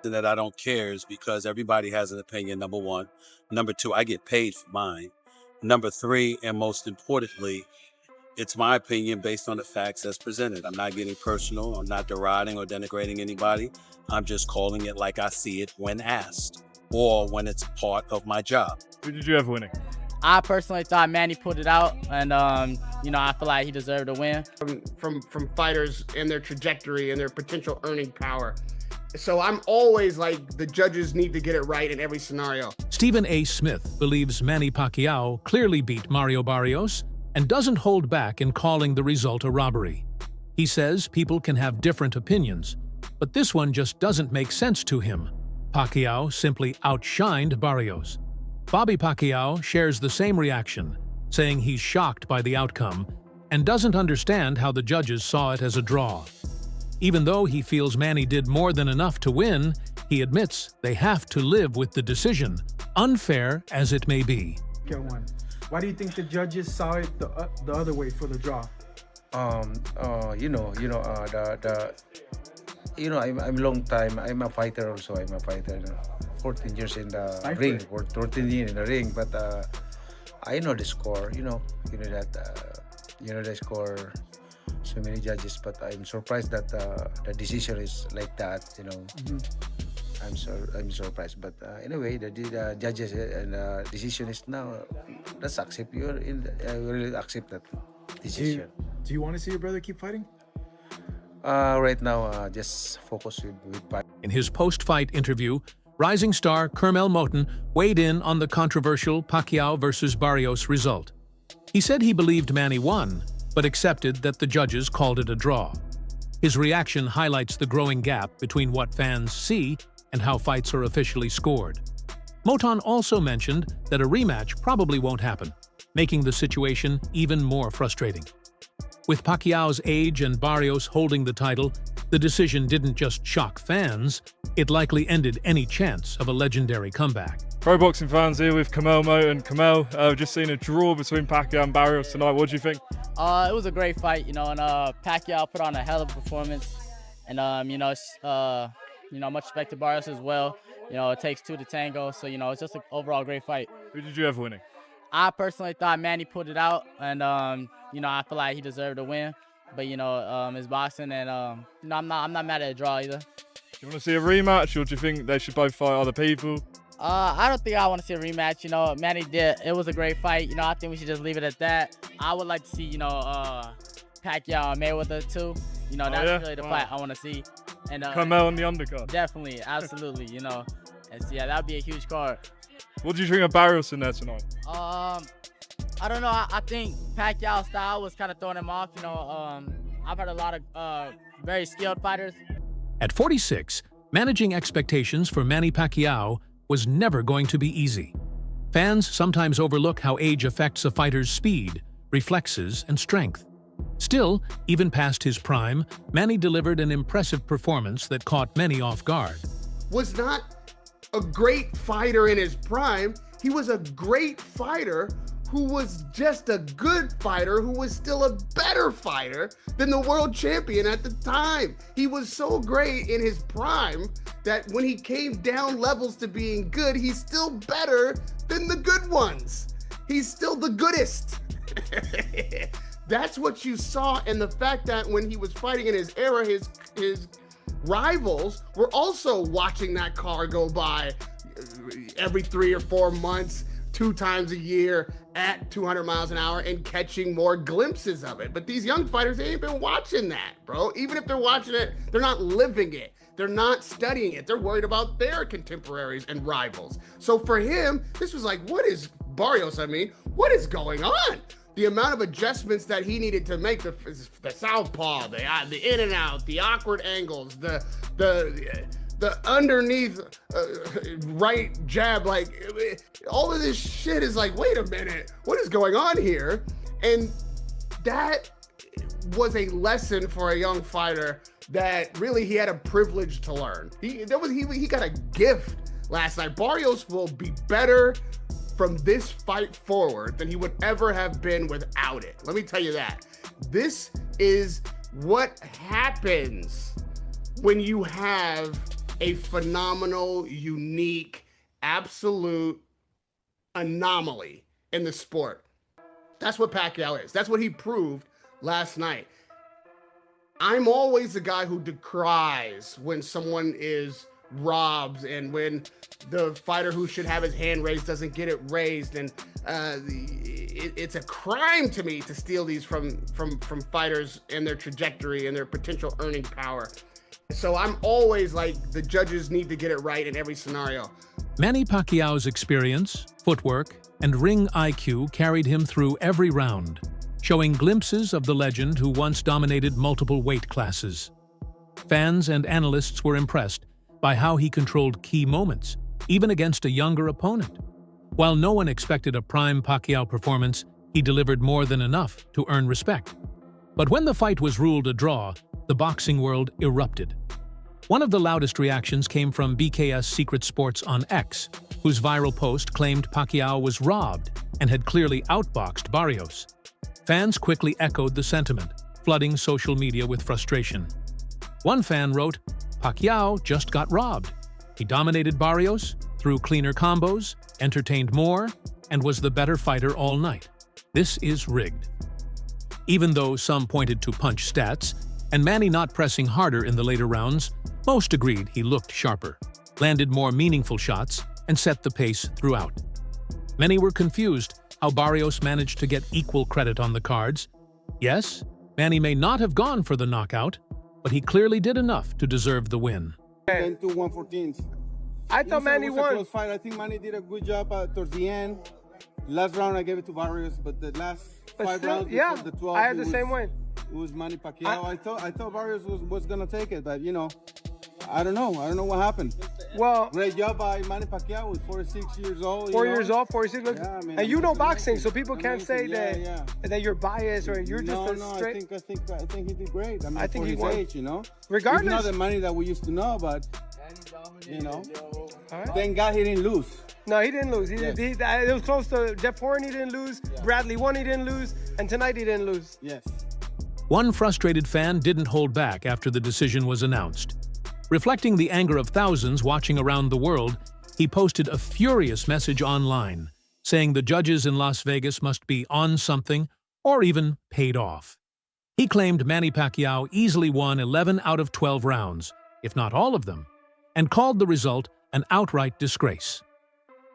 That I don't care is because everybody has an opinion, number one. Number two, I get paid for mine. Number three, and most importantly, it's my opinion based on the facts as presented. I'm not getting personal. I'm not deriding or denigrating anybody. I'm just calling it like I see it when asked or when it's part of my job. Who did you have winning? I personally thought Manny put it out, and I feel like he deserved to win. From fighters and their trajectory and their potential earning power. So I'm always like, the judges need to get it right in every scenario. Stephen A. Smith believes Manny Pacquiao clearly beat Mario Barrios and doesn't hold back in calling the result a robbery. He says people can have different opinions, but this one just doesn't make sense to him. Pacquiao simply outshined Barrios. Bobby Pacquiao shares the same reaction, saying he's shocked by the outcome and doesn't understand how the judges saw it as a draw. Even though he feels Manny did more than enough to win, he admits they have to live with the decision, unfair as it may be. Get one. Why do you think the judges saw it the other way for the draw? I'm long time. I'm a fighter also. I'm a fighter. 14 years in the ring, or 14 years in the ring. But I know the score. You know the score. So many judges, but I'm surprised that the decision is like that. I'm surprised. But anyway, the judges and decision is now. Let's accept. We really accept that decision. Do you want to see your brother keep fighting? Right now, just focus with fight. In his post-fight interview, rising star Kermel Moten weighed in on the controversial Pacquiao versus Barrios result. He said he believed Manny won, but accepted that the judges called it a draw. His reaction highlights the growing gap between what fans see and how fights are officially scored. Moten also mentioned that a rematch probably won't happen, making the situation even more frustrating. With Pacquiao's age and Barrios holding the title, the decision didn't just shock fans, it likely ended any chance of a legendary comeback. Pro boxing fans here with Kermel Moten. Kermel, just seen a draw between Pacquiao and Barrios tonight. What do you think? It was a great fight, and Pacquiao put on a hell of a performance, and much respect to Barrios as well. It takes two to tango, so it's just an overall great fight. Who did you have winning? I personally thought Manny put it out, and I feel like he deserved to win. But it's boxing, and I'm not mad at a draw either. Do you want to see a rematch, or do you think they should both fight other people? I don't think I want to see a rematch. Manny did. It was a great fight. I think we should just leave it at that. I would like to see, Pacquiao and Mayweather too. That's really the fight I want to see. And Kermel on the undercard. Definitely, absolutely. And so, that would be a huge card. What do you think of Barrios in there tonight? I don't know. I think Pacquiao's style was kind of throwing him off. I've heard a lot of very skilled fighters. At 46, managing expectations for Manny Pacquiao was never going to be easy. Fans sometimes overlook how age affects a fighter's speed, reflexes, and strength. Still, even past his prime, Manny delivered an impressive performance that caught many off guard. Was not a great fighter in his prime. He was a great fighter who was just a good fighter, who was still a better fighter than the world champion at the time. He was so great in his prime that when he came down levels to being good, he's still better than the good ones. He's still the goodest. That's what you saw, and the fact that when he was fighting in his era, his rivals were also watching that car go by every 3 or 4 months, 2 times a year at 200 miles an hour and catching more glimpses of it. But these young fighters, they ain't been watching that, bro. Even if they're watching it, they're not living it. They're not studying it. They're worried about their contemporaries and rivals. So for him, this was like, what is what is going on? The amount of adjustments that he needed to make, the southpaw, the in and out, the awkward angles, the underneath right jab, like all of this shit is like, wait a minute, what is going on here? And that was a lesson for a young fighter that really he had a privilege to learn. He got a gift last night. Barrios will be better from this fight forward than he would ever have been without it. Let me tell you that. This is what happens when you have a phenomenal, unique, absolute anomaly in the sport. That's what Pacquiao is. That's what he proved last night. I'm always the guy who decries when someone is robbed and when the fighter who should have his hand raised doesn't get it raised, and it's a crime to me to steal these from fighters and their trajectory and their potential earning power. So I'm always like, the judges need to get it right in every scenario. Manny Pacquiao's experience, footwork, and ring IQ carried him through every round, showing glimpses of the legend who once dominated multiple weight classes. Fans and analysts were impressed by how he controlled key moments, even against a younger opponent. While no one expected a prime Pacquiao performance, he delivered more than enough to earn respect. But when the fight was ruled a draw, the boxing world erupted. One of the loudest reactions came from BKS Secret Sports on X, whose viral post claimed Pacquiao was robbed and had clearly outboxed Barrios. Fans quickly echoed the sentiment, flooding social media with frustration. One fan wrote, "Pacquiao just got robbed. He dominated Barrios, threw cleaner combos, entertained more, and was the better fighter all night. This is rigged." Even though some pointed to punch stats, and Manny not pressing harder in the later rounds, most agreed he looked sharper, landed more meaningful shots, and set the pace throughout. Many were confused how Barrios managed to get equal credit on the cards. Yes, Manny may not have gone for the knockout, but he clearly did enough to deserve the win. 10 to 114. I thought Manny won. Close fight. I think Manny did a good job towards the end. Last round I gave it to Barrios, but the last five rounds, yeah, the 12, I had the same way. It was Manny Pacquiao. I thought Barrios was gonna take it, but you know, I don't know. I don't know what happened. Well, great job by Manny Pacquiao. Was 46 years old. 4 years old, 46. Look, yeah, I mean, and you know boxing, amazing. so people can't say that you're biased or you're just straight. I think he did great. I mean, I think for he his won. age, you know. Regardless, it's not the Manny that we used to know, but you know, thank God he didn't lose. No, he didn't lose. It was close to Jeff Horn. He didn't lose. Yeah. Bradley won. He didn't lose. And tonight he didn't lose. Yes. One frustrated fan didn't hold back after the decision was announced. Reflecting the anger of thousands watching around the world, he posted a furious message online, saying the judges in Las Vegas must be on something or even paid off. He claimed Manny Pacquiao easily won 11 out of 12 rounds, if not all of them, and called the result an outright disgrace.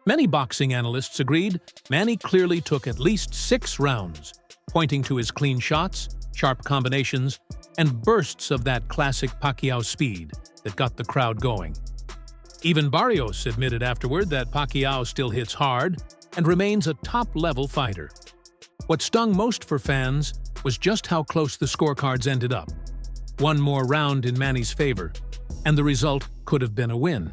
Many boxing analysts agreed Manny clearly took at least 6 rounds, pointing to his clean shots, sharp combinations, and bursts of that classic Pacquiao speed that got the crowd going. Even Barrios admitted afterward that Pacquiao still hits hard and remains a top-level fighter. What stung most for fans was just how close the scorecards ended up. One more round in Manny's favor, and the result could have been a win.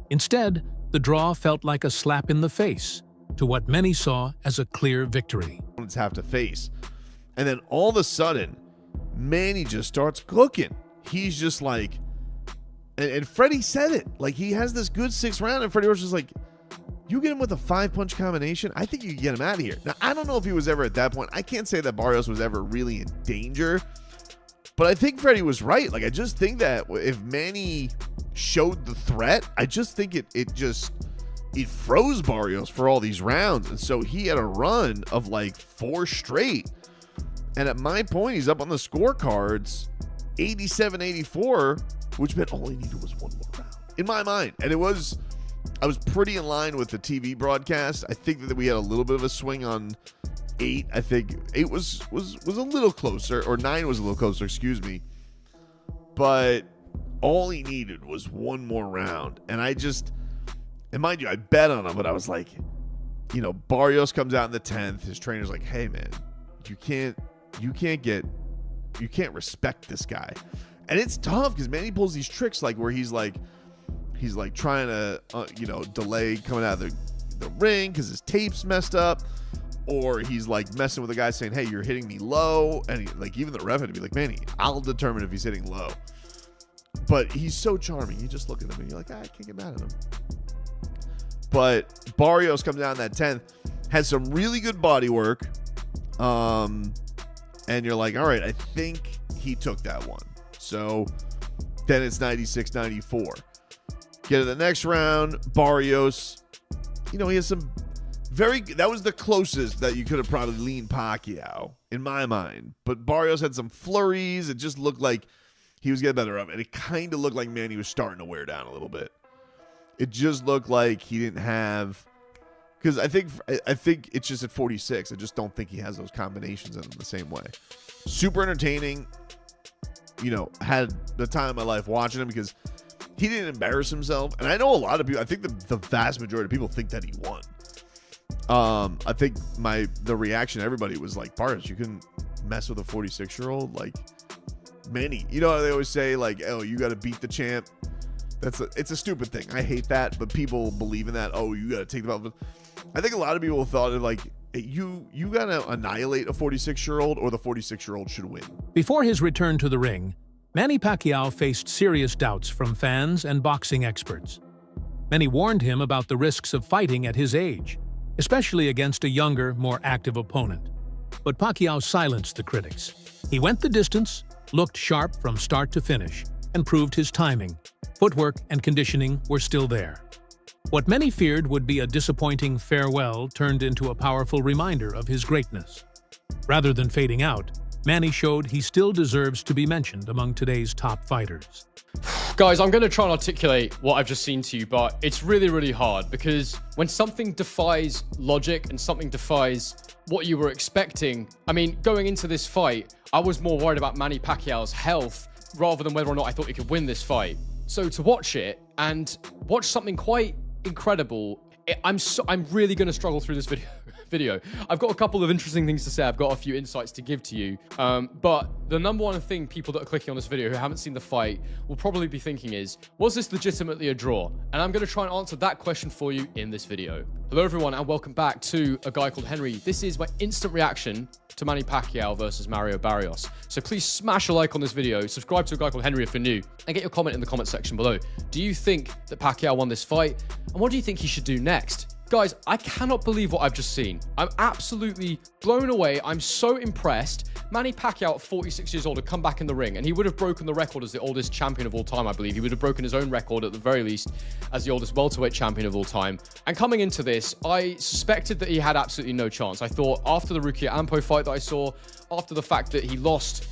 Instead, the draw felt like a slap in the face to what many saw as a clear victory. Have to face. And then all of a sudden, Manny just starts cooking. He's just like, and Freddie said it, like he has this good 6th round, and Freddie was just like, you get him with a 5-punch combination, I think you can get him out of here. Now, I don't know if he was ever at that point. I can't say that Barrios was ever really in danger, but I think Freddie was right. Like, I just think that if Manny showed the threat, I just think it froze Barrios for all these rounds. And so he had a run of like 4 straight. And at my point, he's up on the scorecards, 87-84, which meant all he needed was one more round in my mind. And I was pretty in line with the TV broadcast. I think that we had a little bit of a swing on 8. I think 8 was a little closer, or 9 was a little closer, excuse me. But all he needed was one more round. And and mind you, I bet on him, but I was like, you know, Barrios comes out in the 10th. His trainer's like, hey man, you can't respect this guy. And it's tough because Manny pulls these tricks like where he's like trying to delay coming out of the ring because his tape's messed up, or he's like messing with the guy saying, hey, you're hitting me low, and even the ref had to be like, Manny, I'll determine if he's hitting low. But he's so charming. You just look at him and you're like, I can't get mad at him. But Barrios comes down that 10th, has some really good body work, and you're like, all right, I think he took that one. So then it's 96-94. Get to the next round. Barrios, he has some that was the closest that you could have probably leaned Pacquiao, in my mind. But Barrios had some flurries. It just looked like he was getting better up. And it kind of looked like Manny was starting to wear down a little bit. It just looked like he didn't have... Because I think it's just at 46. I just don't think he has those combinations in the same way. Super entertaining. Had the time of my life watching him because he didn't embarrass himself. And I know a lot of people, I think the vast majority of people think that he won. I think the reaction to everybody was like, Barrios, you couldn't mess with a 46-year-old? Like, Manny. They always say, like, oh, you got to beat the champ. It's a stupid thing. I hate that, but people believe in that. Oh, you got to take the belt. I think a lot of people thought of like, you got to annihilate a 46-year-old or the 46-year-old should win. Before his return to the ring, Manny Pacquiao faced serious doubts from fans and boxing experts. Many warned him about the risks of fighting at his age, especially against a younger, more active opponent. But Pacquiao silenced the critics. He went the distance, looked sharp from start to finish, and proved his timing. Footwork and conditioning were still there. What many feared would be a disappointing farewell turned into a powerful reminder of his greatness. Rather than fading out, Manny showed he still deserves to be mentioned among today's top fighters. Guys, I'm going to try and articulate what I've just seen to you, but it's really, really hard because when something defies logic and something defies what you were expecting, going into this fight, I was more worried about Manny Pacquiao's health rather than whether or not I thought he could win this fight. So to watch it and watch something quite incredible, I'm really going to struggle through this video. I've got a couple of interesting things to say. I've got a few insights to give to you. But the number one thing people that are clicking on this video who haven't seen the fight will probably be thinking is, was this legitimately a draw? And I'm going to try and answer that question for you in this video. Hello everyone and welcome back to A Guy Called Henry. This is my instant reaction to Manny Pacquiao versus Mario Barrios. So please smash a like on this video, subscribe to A Guy Called Henry if you're new, and get your comment in the comment section below. Do you think that Pacquiao won this fight? And what do you think he should do next? Guys, I cannot believe what I've just seen. I'm absolutely blown away. I'm so impressed. Manny Pacquiao at 46 years old had come back in the ring, and he would have broken the record as the oldest champion of all time, I believe. He would have broken his own record at the very least as the oldest welterweight champion of all time. And coming into this, I suspected that he had absolutely no chance. I thought after the Rukia Ampo fight that I saw, after the fact that he lost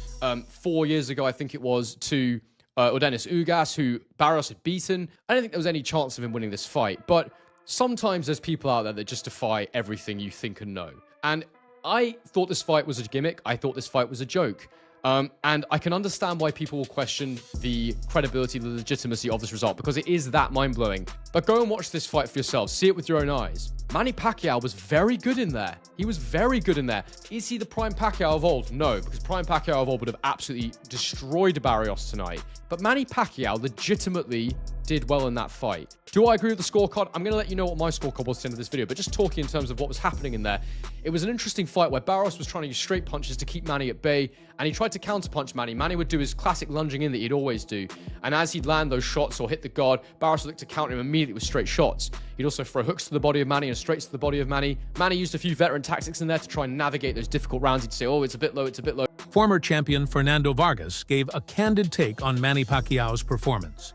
4 years ago, I think it was, to Dennis Ugas, who Barrios had beaten, I don't think there was any chance of him winning this fight. But sometimes there's people out there that just defy everything you think and know. And I thought this fight was a gimmick. I thought this fight was a joke. And I can understand why people will question the credibility, the legitimacy of this result, because it is that mind-blowing. But go and watch this fight for yourself. See it with your own eyes. Manny Pacquiao was very good in there. He was very good in there. Is he the prime Pacquiao of old? No, because prime Pacquiao of old would have absolutely destroyed Barrios tonight. But Manny Pacquiao legitimately did well in that fight. Do I agree with the scorecard? I'm going to let you know what my scorecard was at the end of this video, but just talking in terms of what was happening in there, it was an interesting fight where Barrios was trying to use straight punches to keep Manny at bay, and he tried to counterpunch Manny. Manny would do his classic lunging in that he'd always do, and as he'd land those shots or hit the guard, Barrios would look to counter him immediately with straight shots. He'd also throw hooks to the body of Manny and straights to the body of Manny. Manny used a few veteran tactics in there to try and navigate those difficult rounds. He'd say, oh, it's a bit low, it's a bit low. Former champion Fernando Vargas gave a candid take on Manny Pacquiao's performance.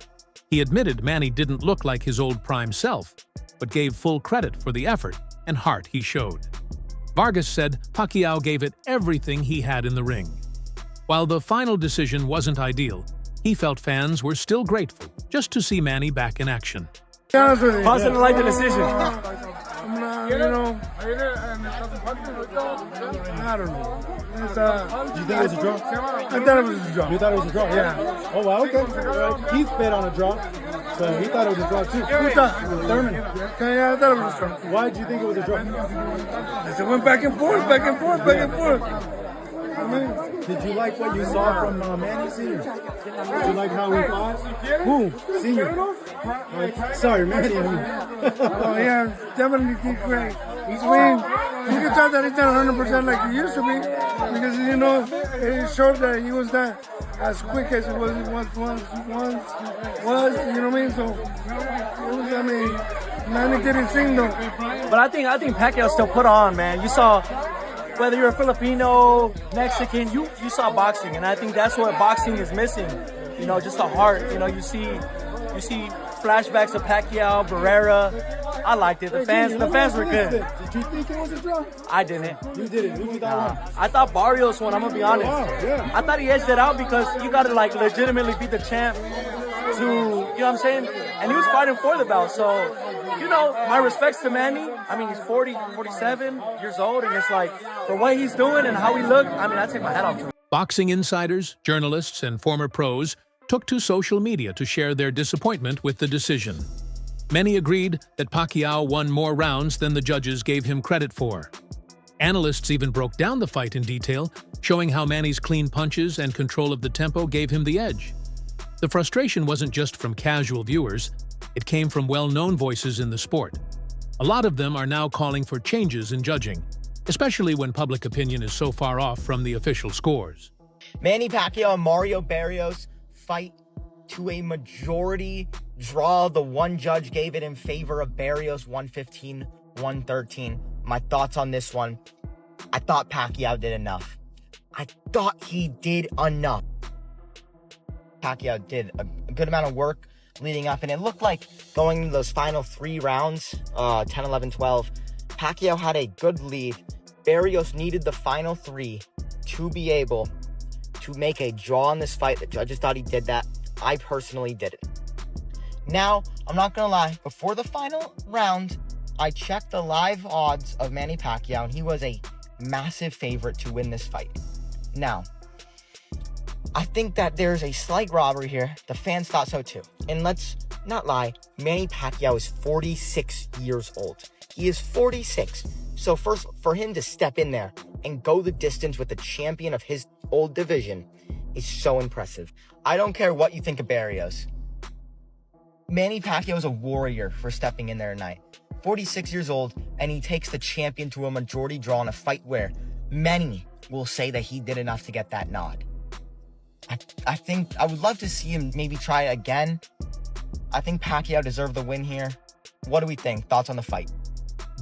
He admitted Manny didn't look like his old prime self, but gave full credit for the effort and heart he showed. Vargas said Pacquiao gave it everything he had in the ring. While the final decision wasn't ideal, he felt fans were still grateful just to see Manny back in action. How's it like the decision? I don't know. Do you think it was a draw? I thought it was a draw. You thought it was a draw? Yeah. Oh, wow, okay. Keith bet on a draw, so he thought it was a draw too. Who thought? Thurman. Yeah, I thought it was a draw. Why did you think it was a draw? It went back and forth, back and forth, back and forth. Did you like what you saw from Manny Sr.? Did you like how he fought? Who? Senior. Sorry, Manny. Oh, yeah, definitely did great. He's winning. You can tell that he's not 100% like he used to be, because, you know, it showed that he was not as quick as it was, you know what I mean? So, it was, I mean, Manny did his thing, though. But I think Pacquiao still put on, man. You saw, whether you're a Filipino, Mexican, you saw boxing, and I think that's what boxing is missing. You know, just the heart. You know, you see flashbacks of Pacquiao, Barrera. I liked it. The fans were good. Did you think it was a draw? I didn't. You didn't. Who you thought won? I thought Barrios won. I'm gonna be honest. Wow, yeah. I thought he edged it out because you gotta like legitimately beat the champ to, you know what I'm saying? And he was fighting for the belt. So, you know, my respects to Manny. I mean, he's 47 years old, and it's like, for what he's doing and how he looked, I mean, I take my hat off to him. Boxing insiders, journalists, and former pros took to social media to share their disappointment with the decision. Many agreed that Pacquiao won more rounds than the judges gave him credit for. Analysts even broke down the fight in detail, showing how Manny's clean punches and control of the tempo gave him the edge. The frustration wasn't just from casual viewers, it came from well-known voices in the sport. A lot of them are now calling for changes in judging, especially when public opinion is so far off from the official scores. Manny Pacquiao and Mario Barrios fight to a majority draw. The one judge gave it in favor of Barrios, 115-113. My thoughts on this one: I thought Pacquiao did enough. I thought he did enough. Pacquiao did a good amount of work leading up, and it looked like going into those final 3 rounds, 10, 11, 12, Pacquiao had a good lead. Barrios needed the final 3 to be able to make a draw on this fight. The judges thought he did that. I personally didn't. Now, I'm not gonna lie, before the final round, I checked the live odds of Manny Pacquiao, and he was a massive favorite to win this fight. Now, I think that there's a slight robbery here. The fans thought so too. And let's not lie, Manny Pacquiao is 46 years old. He is 46. So first, for him to step in there and go the distance with the champion of his old division is so impressive. I don't care what you think of Barrios. Manny Pacquiao is a warrior for stepping in there tonight. 46 years old, and he takes the champion to a majority draw in a fight where many will say that he did enough to get that nod. I think I would love to see him maybe try it again. I think Pacquiao deserved the win here. What do we think? Thoughts on the fight?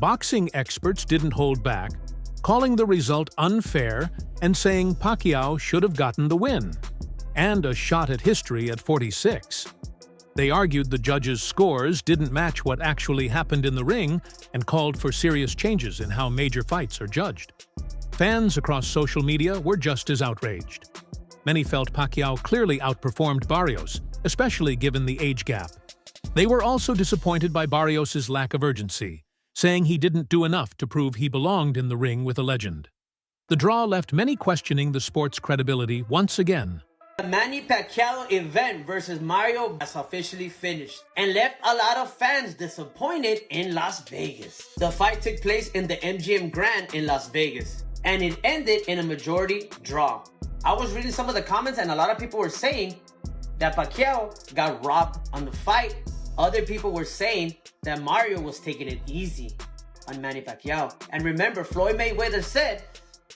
Boxing experts didn't hold back, calling the result unfair and saying Pacquiao should have gotten the win, and a shot at history at 46. They argued the judges' scores didn't match what actually happened in the ring and called for serious changes in how major fights are judged. Fans across social media were just as outraged. Many felt Pacquiao clearly outperformed Barrios, especially given the age gap. They were also disappointed by Barrios' lack of urgency, saying he didn't do enough to prove he belonged in the ring with a legend. The draw left many questioning the sport's credibility once again. The Manny Pacquiao event versus Mario has officially finished and left a lot of fans disappointed in Las Vegas. The fight took place in the MGM Grand in Las Vegas, and it ended in a majority draw. I was reading some of the comments, and a lot of people were saying that Pacquiao got robbed on the fight. Other people were saying that Mario was taking it easy on Manny Pacquiao. And remember, Floyd Mayweather said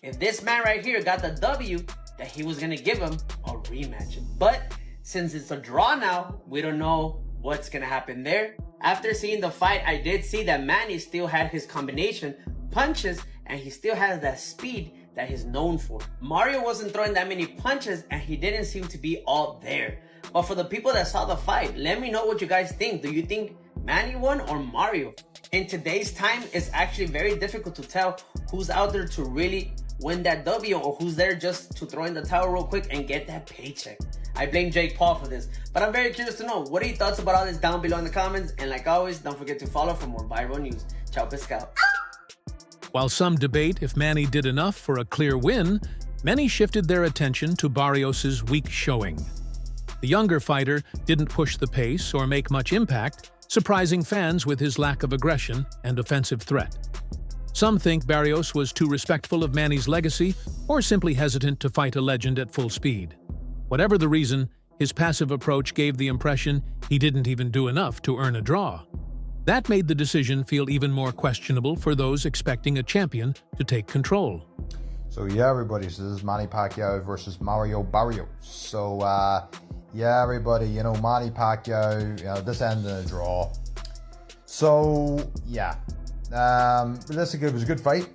if this man right here got the W, that he was gonna give him a rematch. But since it's a draw now, we don't know what's gonna happen there. After seeing the fight, I did see that Manny still had his combination punches, and he still has that speed that he's known for. Mario wasn't throwing that many punches, and he didn't seem to be all there. But for the people that saw the fight, let me know what you guys think. Do you think Manny won or Mario? In today's time, it's actually very difficult to tell who's out there to really win that W or who's there just to throw in the towel real quick and get that paycheck. I blame Jake Paul for this, but I'm very curious to know, what are your thoughts about all this down below in the comments? And like always, don't forget to follow for more viral news. Ciao, pescado. While some debate if Manny did enough for a clear win, many shifted their attention to Barrios' weak showing. The younger fighter didn't push the pace or make much impact, surprising fans with his lack of aggression and offensive threat. Some think Barrios was too respectful of Manny's legacy or simply hesitant to fight a legend at full speed. Whatever the reason, his passive approach gave the impression he didn't even do enough to earn a draw. That made the decision feel even more questionable for those expecting a champion to take control. So yeah, everybody, so this is Manny Pacquiao versus Mario Barrios. So yeah, everybody, Manny Pacquiao, this ended in a draw. So yeah, it was a good fight,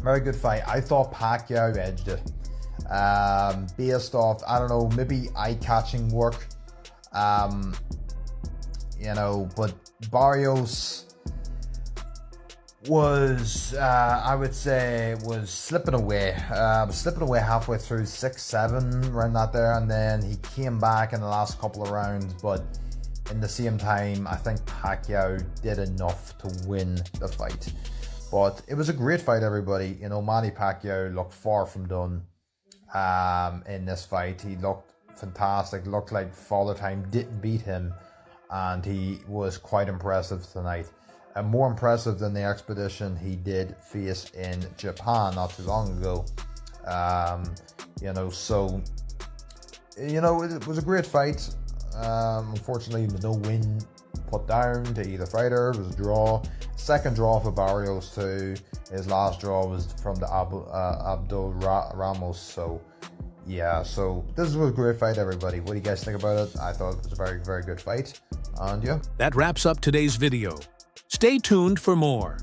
very good fight. I thought Pacquiao edged it, based off, I don't know, maybe eye-catching work. you know, but Barrios was, I would say, was slipping away. Slipping away halfway through 6-7, around that there, and then he came back in the last couple of rounds, but in the same time, I think Pacquiao did enough to win the fight. But it was a great fight, everybody. You know, Manny Pacquiao looked far from done in this fight. He looked fantastic, looked like Father Time didn't beat him, and he was quite impressive tonight. And more impressive than the expedition he did face in Japan not too long ago. You know, so, you know, it was a great fight. Unfortunately, there was no win put down to either fighter. It was a draw. Second draw for Barrios too. His last draw was from the Abdul Ramos. So, yeah, so this was a great fight, everybody. What do you guys think about it? I thought it was a very, very good fight. And yeah. That wraps up today's video. Stay tuned for more.